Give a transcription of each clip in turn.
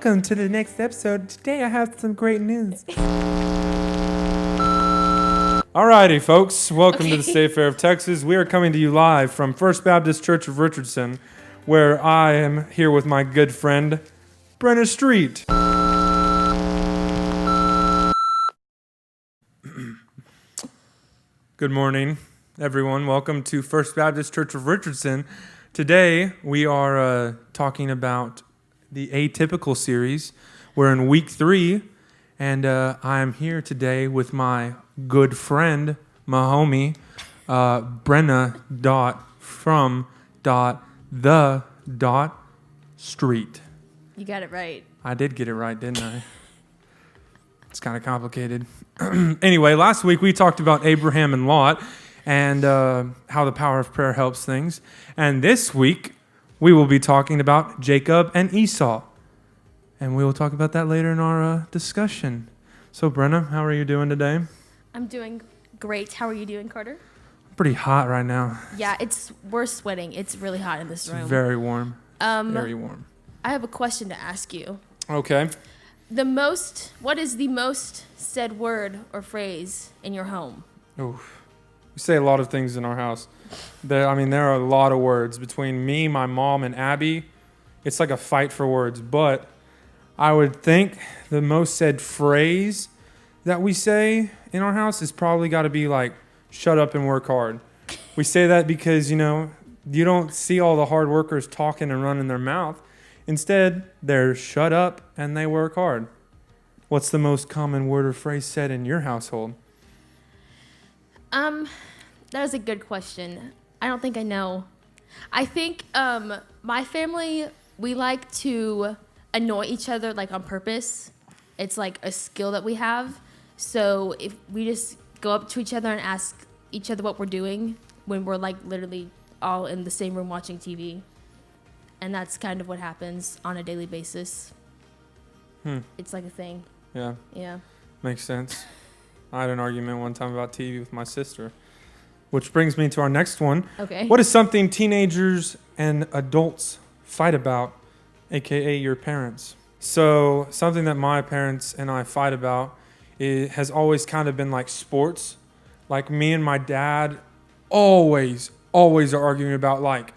Welcome to the next episode. Today I have some great news. Alrighty, folks. Welcome to the State Fair of Texas. We are coming to you live from First Baptist Church of Richardson, where I am here with my good friend, Brenna Street. Good morning, everyone. Welcome to First Baptist Church of Richardson. Today, we are talking about the aTypical series. We're in week 3, and I am here today with my good friend, my homie, Brenna Street. You got it right. I did get it right, didn't I? It's kind of complicated. Anyway, last week we talked about Abraham and Lot and how the power of prayer helps things. And this week we will be talking about Jacob and Esau. And we will talk about that later in our discussion. So, Brenna, how are you doing today? I'm doing great. How are you doing, Carter? Pretty hot right now. Yeah, we're sweating. It's really hot in this room. It's very warm. Very warm. I have a question to ask you. Okay. What is the most said word or phrase in your home? Oof. We say a lot of things in our house. There are a lot of words. Between me, my mom, and Abby, it's like a fight for words. But I would think the most said phrase that we say in our house is probably got to be like, shut up and work hard. We say that because, you don't see all the hard workers talking and running their mouth. Instead, they're shut up and they work hard. What's the most common word or phrase said in your household? That is a good question. I don't think I know. I think my family, we like to annoy each other like on purpose. It's like a skill that we have. So if we just go up to each other and ask each other what we're doing when we're like literally all in the same room watching TV. And that's kind of what happens on a daily basis. It's like a thing. Yeah. Yeah. Makes sense. I had an argument one time about TV with my sister. Which brings me to our next one. Okay. What is something teenagers and adults fight about, a.k.a. your parents? So something that my parents and I fight about has always kind of been like sports. Like me and my dad always are arguing about like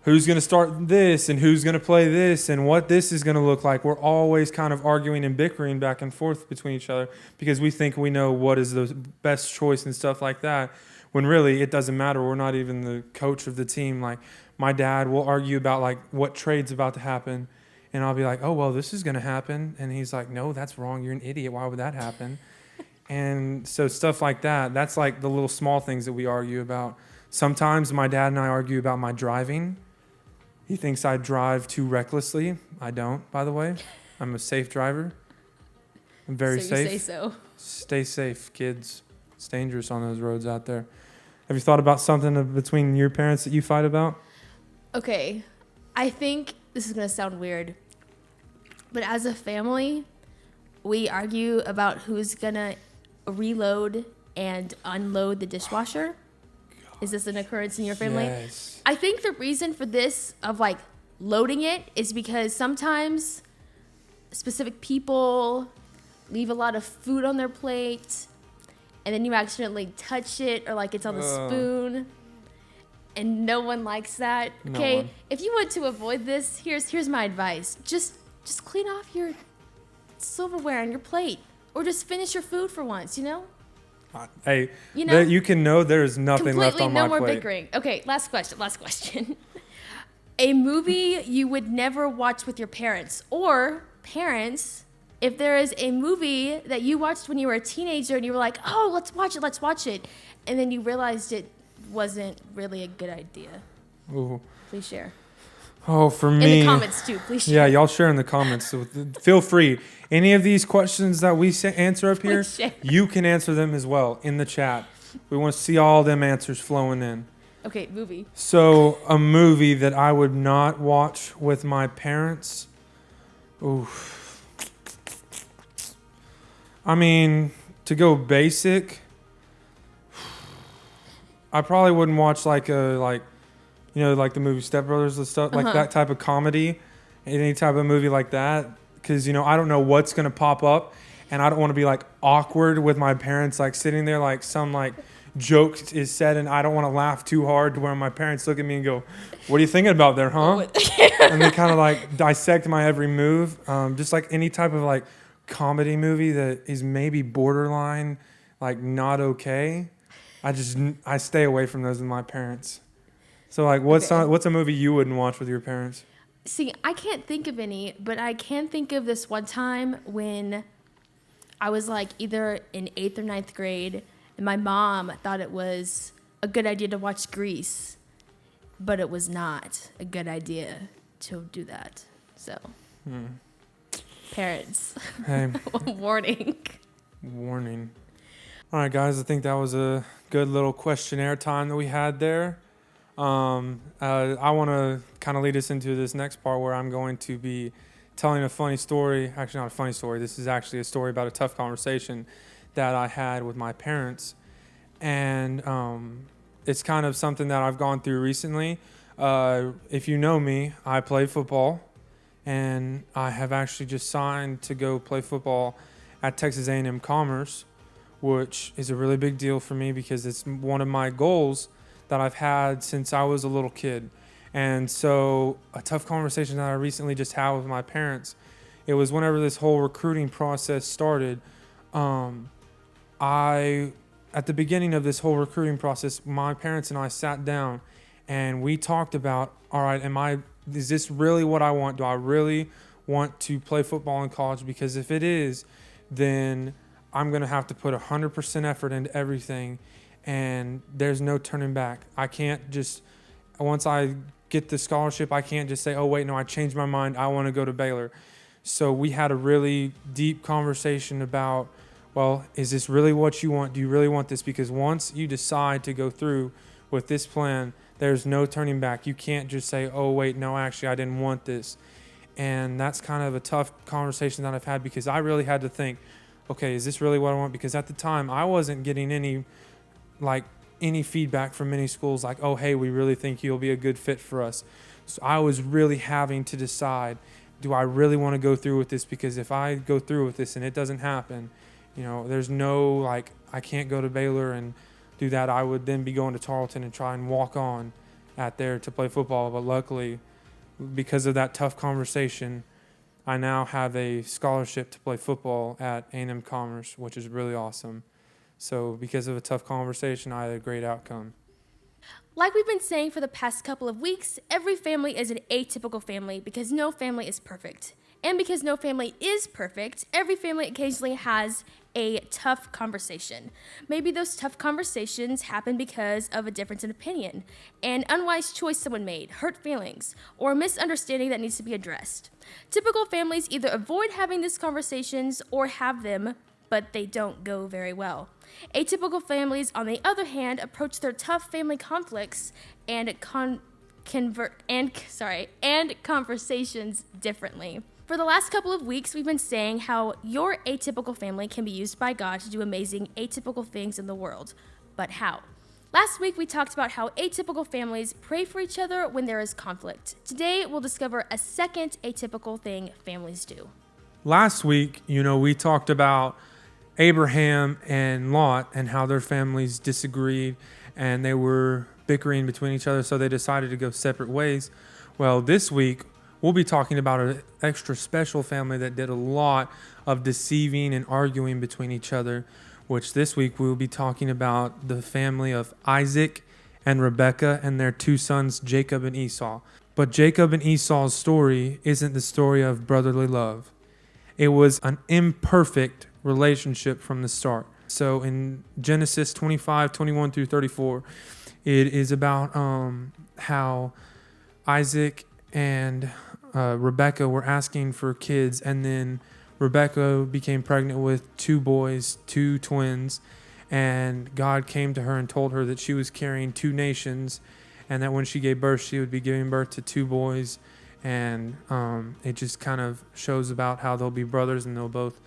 who's going to start this and who's going to play this and what this is going to look like. We're always kind of arguing and bickering back and forth between each other because we think we know what is the best choice and stuff like that. When really it doesn't matter. We're not even the coach of the team. Like my dad will argue about like what trade's about to happen. And I'll be like, oh, well, this is going to happen. And he's like, no, that's wrong. You're an idiot. Why would that happen? And so stuff like that. That's like the little small things that we argue about. Sometimes my dad and I argue about my driving. He thinks I drive too recklessly. I don't, by the way. I'm a safe driver. I'm very safe. You say so. Stay safe, kids. It's dangerous on those roads out there. Have you thought about something between your parents that you fight about? Okay. I think this is going to sound weird, but as a family, we argue about who's going to reload and unload the dishwasher. Is this an occurrence in your family? Yes. I think the reason for this of like loading it is because sometimes specific people leave a lot of food on their plate and then you accidentally touch it or like it's on the spoon and no one likes that. Okay, one. If you want to avoid this, here's my advice. Just clean off your silverware on your plate or just finish your food for once, Hey, you can know there is nothing left on my plate. No more bickering. Okay, last question. A movie you would never watch with your parents, or parents, if there is a movie that you watched when you were a teenager and you were like, oh, let's watch it, and then you realized it wasn't really a good idea. Ooh. Please share. Oh, for me. In the comments too, please share. Yeah, y'all share in the comments. So feel free. Any of these questions that we answer up here, you can answer them as well in the chat. We want to see all them answers flowing in. Okay, movie. So a movie that I would not watch with my parents. Oof. I mean, to go basic, I probably wouldn't watch like the movie Step Brothers and stuff, like that type of comedy, any type of movie like that. because, I don't know what's going to pop up, and I don't want to be like awkward with my parents, like sitting there, like some like joke is said, and I don't want to laugh too hard to where my parents look at me and go, "What are you thinking about there, huh?" And they kind of like dissect my every move. Just like any type of like comedy movie that is maybe borderline, like not okay. I stay away from those with my parents. So like, what's a movie you wouldn't watch with your parents? See, I can't think of any, but I can think of this one time when I was like either in 8th or 9th grade, and my mom thought it was a good idea to watch Grease, but it was not a good idea to do that. So, parents, Hey, warning. Warning. All right, guys, I think that was a good little questionnaire time that we had there. I want to kind of lead us into this next part where I'm going to be telling a funny story. Actually, not a funny story. This is actually a story about a tough conversation that I had with my parents. And it's kind of something that I've gone through recently. If you know me, I play football. And I have actually just signed to go play football at Texas A&M Commerce, which is a really big deal for me because it's one of my goals that I've had since I was a little kid. And so a tough conversation that I recently just had with my parents, it was whenever this whole recruiting process started. At the beginning of this whole recruiting process, my parents and I sat down and we talked about, all right, is this really what I want? Do I really want to play football in college? Because if it is, then I'm going to have to put 100% effort into everything, and there's no turning back. I can't just, once I get the scholarship, I can't just say, oh, wait, no, I changed my mind. I want to go to Baylor. So we had a really deep conversation about, well, is this really what you want? Do you really want this? Because once you decide to go through with this plan, there's no turning back. You can't just say, oh, wait, no, actually, I didn't want this. And that's kind of a tough conversation that I've had because I really had to think, okay, is this really what I want? Because at the time, I wasn't getting any feedback from many schools like, oh, hey, we really think you'll be a good fit for us. So I was really having to decide, do I really want to go through with this? Because if I go through with this and it doesn't happen, there's no, I can't go to Baylor and do that. I would then be going to Tarleton and try and walk on at there to play football. But luckily, because of that tough conversation, I now have a scholarship to play football at A&M Commerce, which is really awesome. So because of a tough conversation, I had a great outcome. Like we've been saying for the past couple of weeks, every family is an atypical family because no family is perfect. And because no family is perfect, every family occasionally has a tough conversation. Maybe those tough conversations happen because of a difference in opinion, an unwise choice someone made, hurt feelings, or a misunderstanding that needs to be addressed. Typical families either avoid having these conversations or have them, but they don't go very well. Atypical families, on the other hand, approach their tough family conflicts and conversations differently. For the last couple of weeks, we've been saying how your atypical family can be used by God to do amazing atypical things in the world. But how? Last week, we talked about how atypical families pray for each other when there is conflict. Today, we'll discover a second atypical thing families do. Last week, we talked about Abraham and Lot and how their families disagreed and they were bickering between each other, so they decided to go separate ways. Well, this week, we'll be talking about an extra special family that did a lot of deceiving and arguing between each other, which this week we'll be talking about the family of Isaac and Rebekah and their two sons, Jacob and Esau. But Jacob and Esau's story isn't the story of brotherly love. It was an imperfect relationship from the start. So in Genesis 25, 21 through 34, it is about how Isaac and Rebekah were asking for kids, and then Rebekah became pregnant with two boys, two twins, and God came to her and told her that she was carrying two nations, and that when she gave birth, she would be giving birth to two boys, and it just kind of shows about how they'll be brothers and they'll both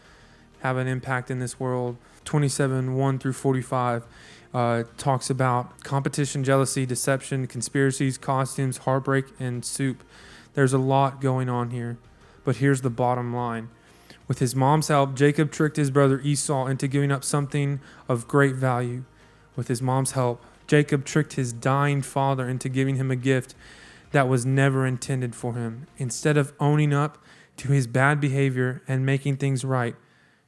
have an impact in this world. 27, 1 through 45 talks about competition, jealousy, deception, conspiracies, costumes, heartbreak, and soup. There's a lot going on here, but here's the bottom line. With his mom's help, Jacob tricked his brother Esau into giving up something of great value. With his mom's help, Jacob tricked his dying father into giving him a gift that was never intended for him. Instead of owning up to his bad behavior and making things right,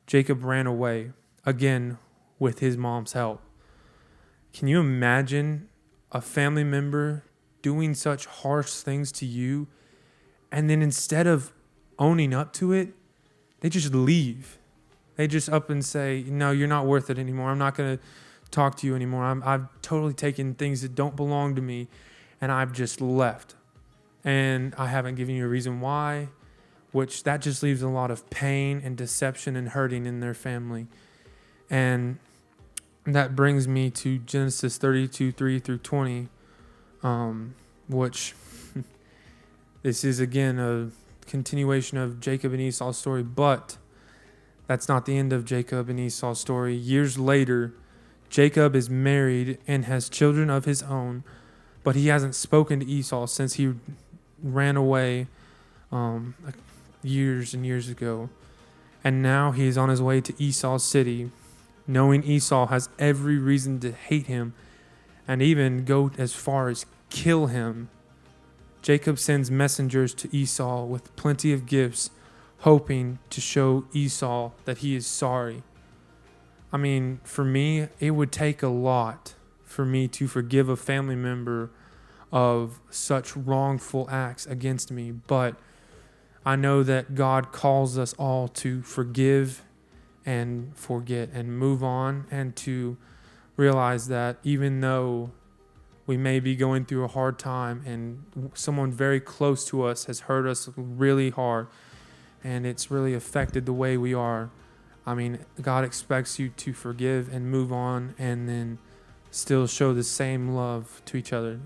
Jacob ran away, again with his mom's help. Can you imagine a family member doing such harsh things to you, and then instead of owning up to it, they just leave? They just up and say, no, you're not worth it anymore. I'm not going to talk to you anymore. I've totally taken things that don't belong to me, and I've just left. And I haven't given you a reason why, which that just leaves a lot of pain and deception and hurting in their family. And that brings me to Genesis 32:3-20, which this is again a continuation of Jacob and Esau's story, but that's not the end of Jacob and Esau's story. Years later, Jacob is married and has children of his own, but he hasn't spoken to Esau since he ran away years and years ago. And now he is on his way to Esau's city, knowing Esau has every reason to hate him and even go as far as kill him. Jacob sends messengers to Esau with plenty of gifts, hoping to show Esau that he is sorry. I mean, for me, it would take a lot for me to forgive a family member of such wrongful acts against me, but I know that God calls us all to forgive and forget and move on, and to realize that even though we may be going through a hard time and someone very close to us has hurt us really hard and it's really affected the way we are, I mean, God expects you to forgive and move on, and then still show the same love to each other,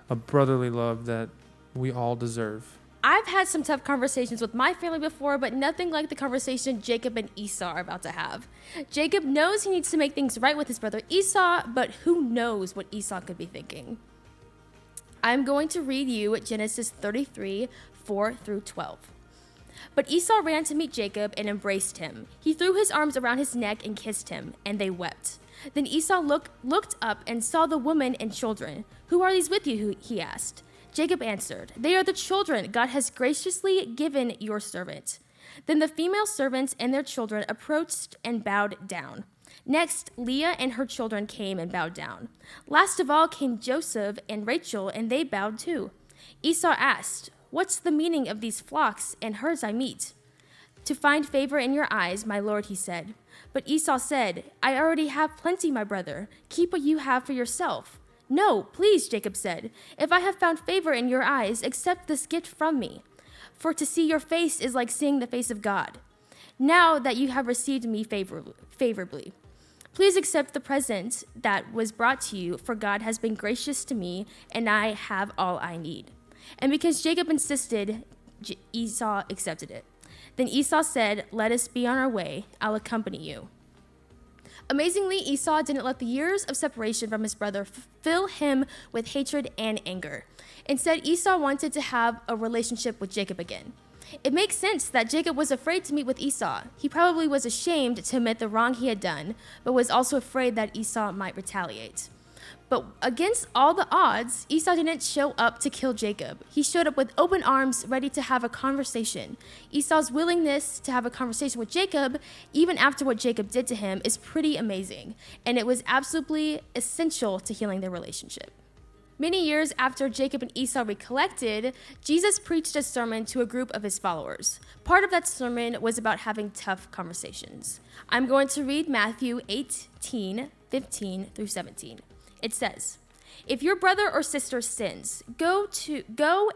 a brotherly love that we all deserve. I've had some tough conversations with my family before, but nothing like the conversation Jacob and Esau are about to have. Jacob knows he needs to make things right with his brother Esau, but who knows what Esau could be thinking. I'm going to read you Genesis 33:4-12. But Esau ran to meet Jacob and embraced him. He threw his arms around his neck and kissed him, and they wept. Then Esau looked up and saw the woman and children. "Who are these with you?" he asked. Jacob answered, "They are the children God has graciously given your servant." Then the female servants and their children approached and bowed down. Next, Leah and her children came and bowed down. Last of all came Joseph and Rachel, and they bowed too. Esau asked, "What's the meaning of these flocks and herds I meet?" "To find favor in your eyes, my lord," he said. But Esau said, "I already have plenty, my brother. Keep what you have for yourself." "No, please," Jacob said. "If I have found favor in your eyes, accept this gift from me. For to see your face is like seeing the face of God. Now that you have received me favorably, please accept the present that was brought to you, for God has been gracious to me, and I have all I need." And because Jacob insisted, Esau accepted it. Then Esau said, "Let us be on our way. I'll accompany you." Amazingly, Esau didn't let the years of separation from his brother fill him with hatred and anger. Instead, Esau wanted to have a relationship with Jacob again. It makes sense that Jacob was afraid to meet with Esau. He probably was ashamed to admit the wrong he had done, but was also afraid that Esau might retaliate. But against all the odds, Esau didn't show up to kill Jacob. He showed up with open arms, ready to have a conversation. Esau's willingness to have a conversation with Jacob, even after what Jacob did to him, is pretty amazing, and it was absolutely essential to healing their relationship. Many years after Jacob and Esau recollected, Jesus preached a sermon to a group of his followers. Part of that sermon was about having tough conversations. I'm going to read Matthew 18:15-17. It says, "If your brother or sister sins, go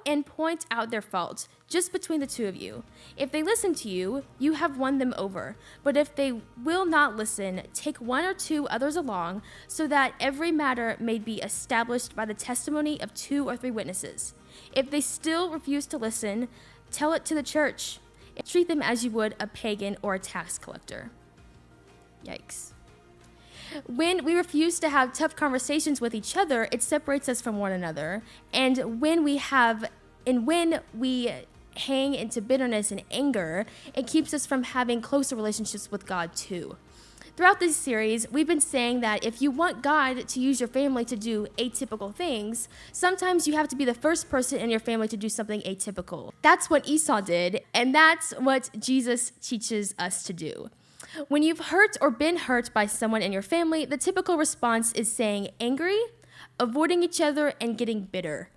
and point out their fault just between the two of you. If they listen to you, you have won them over. But if they will not listen, take one or two others along, so that every matter may be established by the testimony of 2 or 3 witnesses. If they still refuse to listen, tell it to the church. Treat them as you would a pagan or a tax collector." Yikes. When we refuse to have tough conversations with each other, it separates us from one another. And when we hang into bitterness and anger, it keeps us from having closer relationships with God too. Throughout this series, we've been saying that if you want God to use your family to do atypical things, sometimes you have to be the first person in your family to do something atypical. That's what Esau did, and that's what Jesus teaches us to do. When you've hurt or been hurt by someone in your family, the typical response is saying angry, avoiding each other, and getting bitter.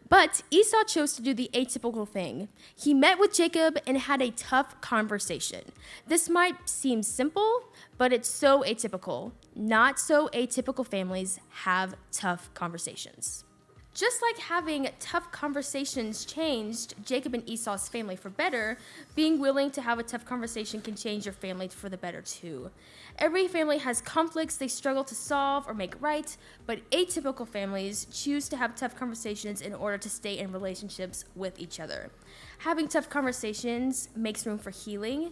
But Esau chose to do the atypical thing. He met with Jacob and had a tough conversation. This might seem simple, but it's so atypical. Not so atypical families have tough conversations. Just like having tough conversations changed Jacob and Esau's family for better, being willing to have a tough conversation can change your family for the better too. Every family has conflicts they struggle to solve or make right, but atypical families choose to have tough conversations in order to stay in relationships with each other. Having tough conversations makes room for healing,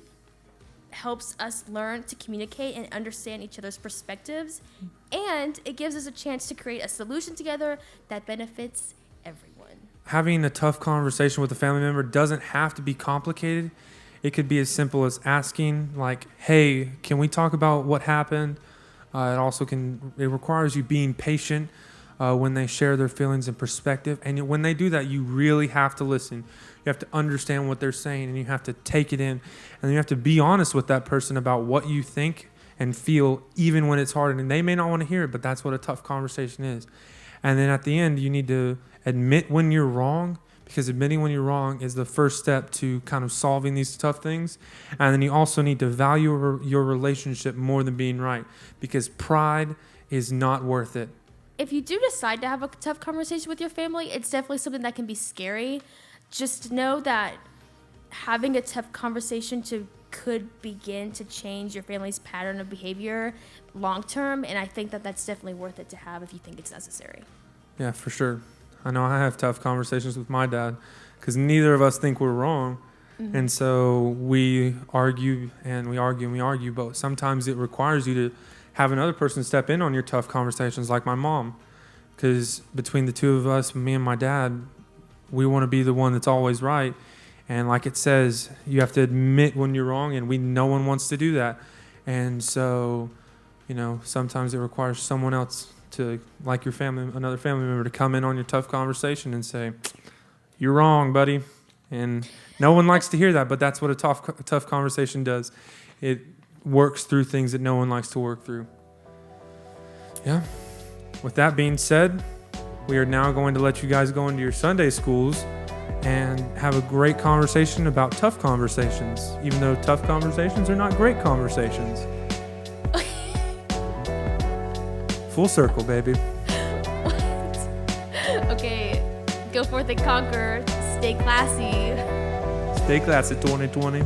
helps us learn to communicate and understand each other's perspectives, and it gives us a chance to create a solution together that benefits everyone. Having a tough conversation with a family member doesn't have to be complicated. It could be as simple as asking, like, hey, can we talk about what happened? It requires you being patient when they share their feelings and perspective. And when they do that, you really have to listen. You have to understand what they're saying, and you have to take it in. And you have to be honest with that person about what you think and feel, even when it's hard. And they may not want to hear it, but that's what a tough conversation is. And then at the end, you need to admit when you're wrong, because admitting when you're wrong is the first step to kind of solving these tough things. And then you also need to value your relationship more than being right, because pride is not worth it. If you do decide to have a tough conversation with your family, it's definitely something that can be scary. Just know that having a tough conversation could begin to change your family's pattern of behavior long term, and I think that that's definitely worth it to have if you think it's necessary. Yeah, for sure. I know I have tough conversations with my dad because neither of us think we're wrong. Mm-hmm. And so we argue, but sometimes it requires you to have another person step in on your tough conversations, like my mom, because between the two of us, me and my dad, we want to be the one that's always right. And like it says, you have to admit when you're wrong, and no one wants to do that. And so, sometimes it requires someone else to, like another family member, to come in on your tough conversation and say, you're wrong, buddy. And no one likes to hear that, but that's what a tough conversation does. It works through things that no one likes to work through. Yeah. With that being said, we are now going to let you guys go into your Sunday schools and have a great conversation about tough conversations, even though tough conversations are not great conversations. Full circle, baby. What? Okay, go forth and conquer. Stay classy. Stay classy, 2020.